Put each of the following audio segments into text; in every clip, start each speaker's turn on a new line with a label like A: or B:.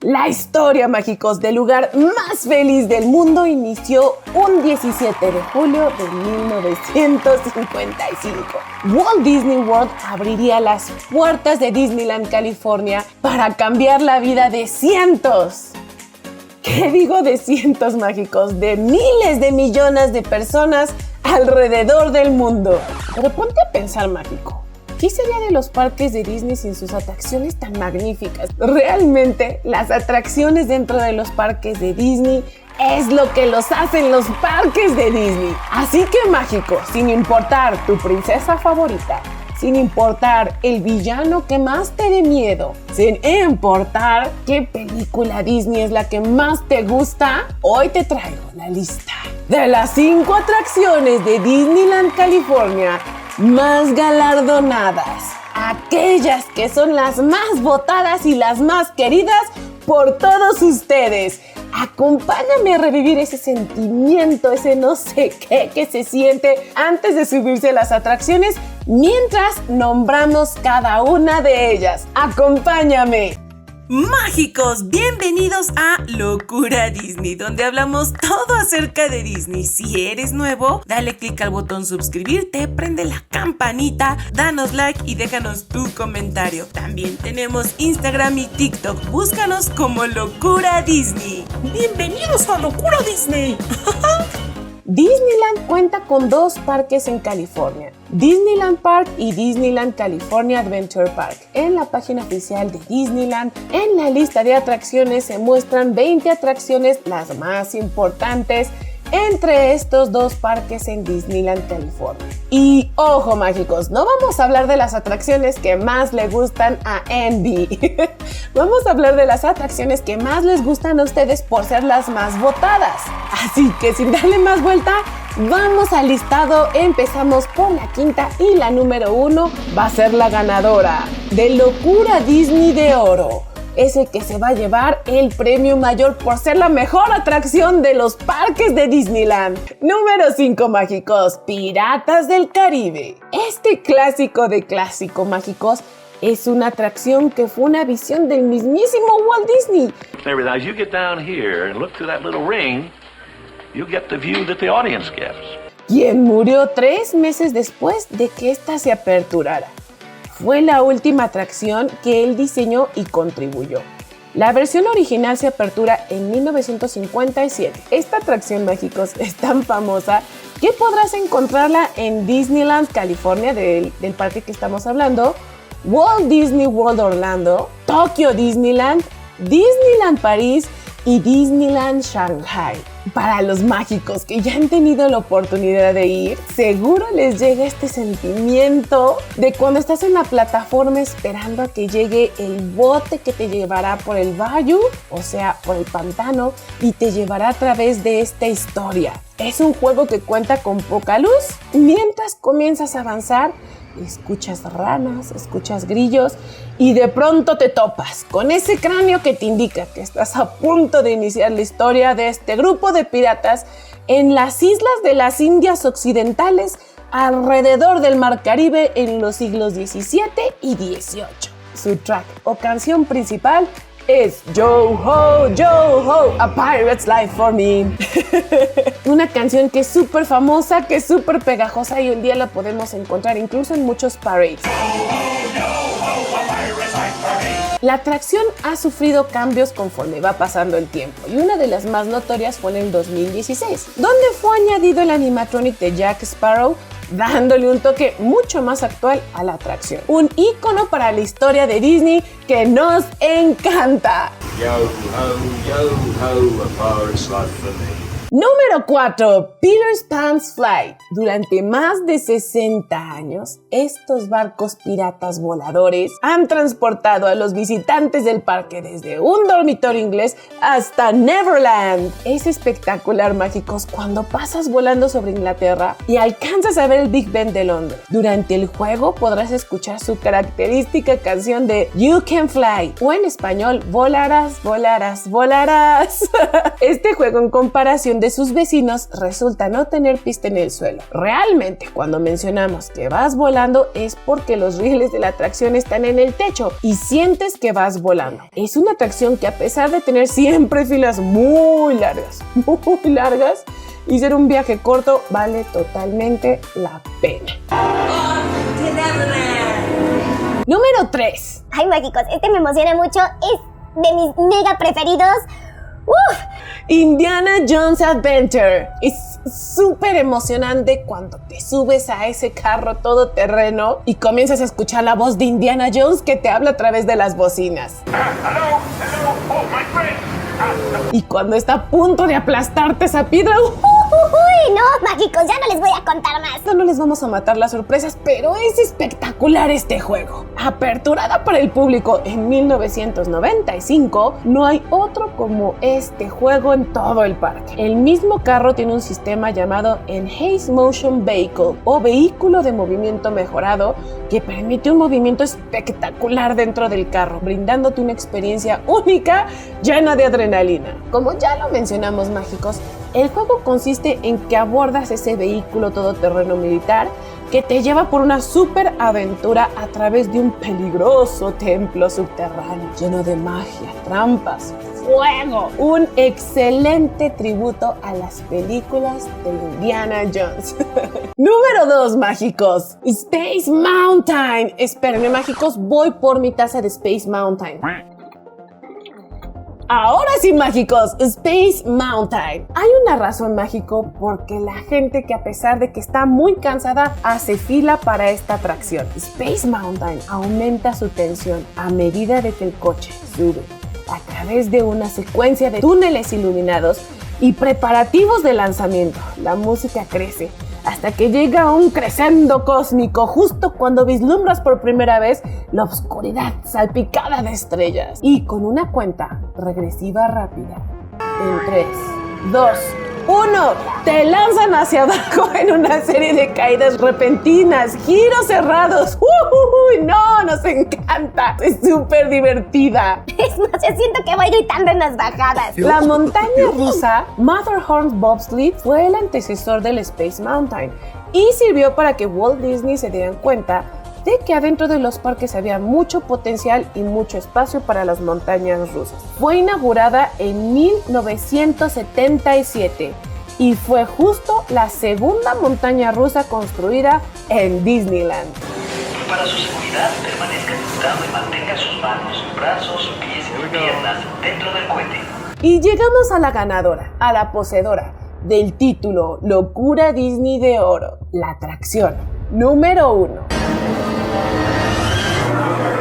A: La historia, mágicos, del lugar más feliz del mundo inició un 17 de julio de 1955. Walt Disney World abriría las puertas de Disneyland, California, para cambiar la vida de cientos. ¿Qué digo de cientos, mágicos? De miles de millones de personas alrededor del mundo. Pero ponte a pensar, mágico. ¿Qué sería de los parques de Disney sin sus atracciones tan magníficas? Realmente, las atracciones dentro de los parques de Disney es lo que los hacen los parques de Disney. Así que, mágico, sin importar tu princesa favorita, sin importar el villano que más te dé miedo, sin importar qué película Disney es la que más te gusta, hoy te traigo la lista de las 5 atracciones de Disneyland, California más galardonadas, aquellas que son las más votadas y las más queridas por todos ustedes. Acompáñame a revivir ese sentimiento, ese no sé qué que se siente antes de subirse a las atracciones mientras nombramos cada una de ellas. ¡Acompáñame!
B: Mágicos, bienvenidos a Locura Disney, donde hablamos todo acerca de Disney. Si eres nuevo, dale click al botón suscribirte, prende la campanita, danos like y déjanos tu comentario. También tenemos Instagram y TikTok, búscanos como Locura Disney. ¡Bienvenidos a Locura Disney!
A: Disneyland cuenta con 2 parques en California, Disneyland Park y Disneyland California Adventure Park. En la página oficial de Disneyland, en la lista de atracciones se muestran 20 atracciones, las más importantes entre estos 2 parques en Disneyland, California. Y ojo, mágicos, no vamos a hablar de las atracciones que más le gustan a Andy. Vamos a hablar de las atracciones que más les gustan a ustedes por ser las más votadas. Así que sin darle más vuelta, vamos al listado. Empezamos por la quinta y la número 1 va a ser la ganadora de Locura Disney de Oro. Es el que se va a llevar el premio mayor por ser la mejor atracción de los parques de Disneyland. Número 5, mágicos, Piratas del Caribe. Este clásico de clásico, mágicos, es una atracción que fue una visión del mismísimo Walt Disney.
C: As you get down here and look through that little ring, you get the view that the audience gets.
A: Quien murió 3 meses después de que esta se aperturara. Fue la última atracción que él diseñó y contribuyó. La versión original se apertura en 1957. Esta atracción, mágicos, es tan famosa que podrás encontrarla en Disneyland, California, del parque que estamos hablando, Walt Disney World Orlando, Tokyo Disneyland, Disneyland París y Disneyland Shanghai. Para los mágicos que ya han tenido la oportunidad de ir, seguro les llega este sentimiento de cuando estás en la plataforma esperando a que llegue el bote que te llevará por el bayou, o sea, por el pantano, y te llevará a través de esta historia. Es un juego que cuenta con poca luz. Mientras comienzas a avanzar, escuchas ranas, escuchas grillos y de pronto te topas con ese cráneo que te indica que estás a punto de iniciar la historia de este grupo de piratas en las islas de las Indias Occidentales alrededor del Mar Caribe en los siglos XVII y XVIII. Su track o canción principal es Yo Ho, A Pirate's Life for Me. Una canción que es súper famosa, que es súper pegajosa y hoy en día la podemos encontrar incluso en muchos parades. La atracción ha sufrido cambios conforme va pasando el tiempo y una de las más notorias fue en el 2016, donde fue añadido el animatronic de Jack Sparrow, dándole un toque mucho más actual a la atracción. Un ícono para la historia de Disney que nos encanta.
D: Yo ho, a pirate's life for me.
A: Número 4. Peter Pan's Flight. Durante más de 60 años, estos barcos piratas voladores han transportado a los visitantes del parque desde un dormitorio inglés hasta Neverland. Es espectacular, mágicos, cuando pasas volando sobre Inglaterra y alcanzas a ver el Big Ben de Londres. Durante el juego podrás escuchar su característica canción de You Can Fly, o en español, volarás, volarás, volarás. Este juego, en comparación atención de sus vecinos resulta no tener pista en el suelo. Realmente, cuando mencionamos que vas volando es porque los rieles de la atracción están en el techo y sientes que vas volando. Es una atracción que, a pesar de tener siempre filas muy largas, y ser un viaje corto, vale totalmente la pena. Número 3.
E: Ay, mágicos, este me emociona mucho. Es de mis mega preferidos. ¡Uf!
A: Indiana Jones Adventure. Es súper emocionante cuando te subes a ese carro todoterreno y comienzas a escuchar la voz de Indiana Jones que te habla a través de las bocinas.
C: Hello, oh, my friend.
A: Y cuando está a punto de aplastarte esa piedra,
E: ¡Uy! No, mágicos, ya no les voy a contar más.
A: no les vamos a matar las sorpresas, pero es espectacular este juego. Aperturada para el público en 1995, no hay otro como este juego en todo el parque. El mismo carro tiene un sistema llamado Enhanced Motion Vehicle o vehículo de movimiento mejorado que permite un movimiento espectacular dentro del carro, brindándote una experiencia única llena de adrenalina. Como ya lo mencionamos, mágicos, el juego consiste en que abordas ese vehículo todoterreno militar que te lleva por una super aventura a través de un peligroso templo subterráneo lleno de magia, trampas, fuego. Un excelente tributo a las películas de Indiana Jones. Número 2, mágicos. Space Mountain. Espérenme, mágicos, voy por mi taza de Space Mountain. Ahora sí, mágicos, Space Mountain. Hay una razón, mágico, porque la gente que, a pesar de que está muy cansada, hace fila para esta atracción. Space Mountain aumenta su tensión a medida de que el coche sube a través de una secuencia de túneles iluminados y preparativos de lanzamiento. La música crece hasta que llega a un crescendo cósmico justo cuando vislumbras por primera vez la oscuridad salpicada de estrellas. Y con una cuenta regresiva rápida, en 3, 2, 1, te lanzan hacia abajo en una serie de caídas repentinas, giros cerrados. ¡No! ¡Nos encanta! Es súper divertida.
E: Es más, yo siento que voy gritando en las bajadas.
A: La montaña rusa Matterhorn Bobsled fue el antecesor del Space Mountain y sirvió para que Walt Disney se dieran cuenta de que adentro de los parques había mucho potencial y mucho espacio para las montañas rusas. Fue inaugurada en 1977 y fue justo la segunda montaña rusa construida en Disneyland.
F: Para su seguridad, permanezca sentado y mantenga sus manos, brazos, pies y piernas dentro del cohete.
A: Y llegamos a la ganadora, a la poseedora del título Locura Disney de Oro, la atracción número 1.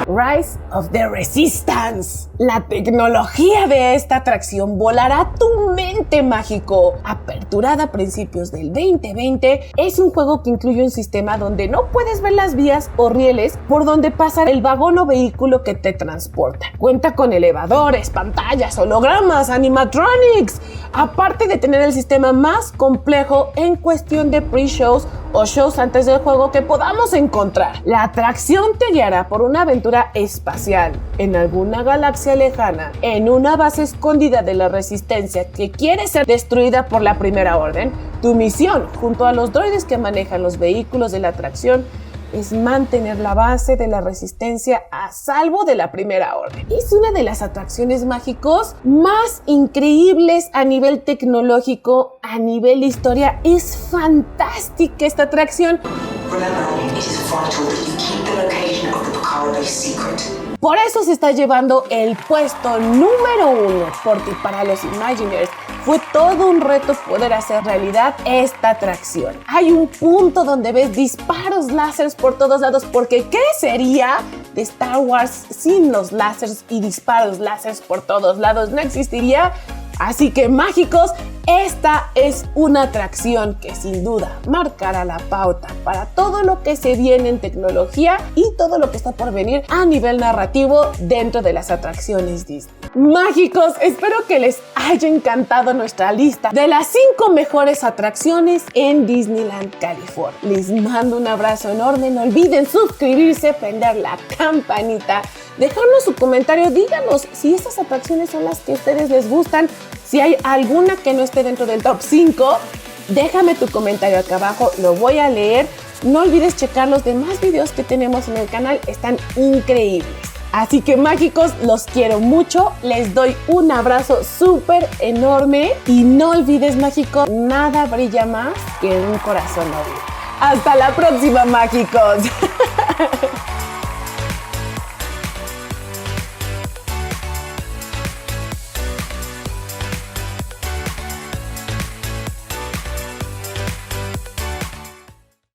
A: Rise of the Resistance. La tecnología de esta atracción volará tu mente, mágico. Aperturada a principios del 2020, es un juego que incluye un sistema donde no puedes ver las vías o rieles por donde pasa el vagón o vehículo que te transporta. Cuenta con elevadores, pantallas, hologramas, animatronics, aparte de tener el sistema más complejo en cuestión de pre-shows o shows antes del juego que podamos encontrar. La atracción te guiará por una aventura espacial en alguna galaxia lejana, en una base escondida de la Resistencia que quiere ser destruida por la Primera Orden. Tu misión, junto a los droides que manejan los vehículos de la atracción, es mantener la base de la Resistencia a salvo de la Primera Orden. Es una de las atracciones mágicos más increíbles a nivel tecnológico, a nivel historia. Es fantástica esta atracción. Por eso se está llevando el puesto número 1, porque para los Imagineers fue todo un reto poder hacer realidad esta atracción. Hay un punto donde ves disparos láseres por todos lados, porque ¿qué sería de Star Wars sin los láseres y disparos láseres por todos lados? No existiría. Así que, mágicos, esta es una atracción que sin duda marcará la pauta para todo lo que se viene en tecnología y todo lo que está por venir a nivel narrativo dentro de las atracciones Disney. Mágicos, espero que les haya encantado nuestra lista de las 5 mejores atracciones en Disneyland, California. Les mando un abrazo enorme. No olviden suscribirse, prender la campanita, dejarnos su comentario. Díganos si estas atracciones son las que a ustedes les gustan. Si hay alguna que no esté dentro del top 5, déjame tu comentario acá abajo, lo voy a leer. No olvides checar los demás videos que tenemos en el canal, están increíbles. Así que mágicos, los quiero mucho, les doy un abrazo súper enorme y no olvides mágicos, nada brilla más que un corazón noble. Hasta la próxima mágicos.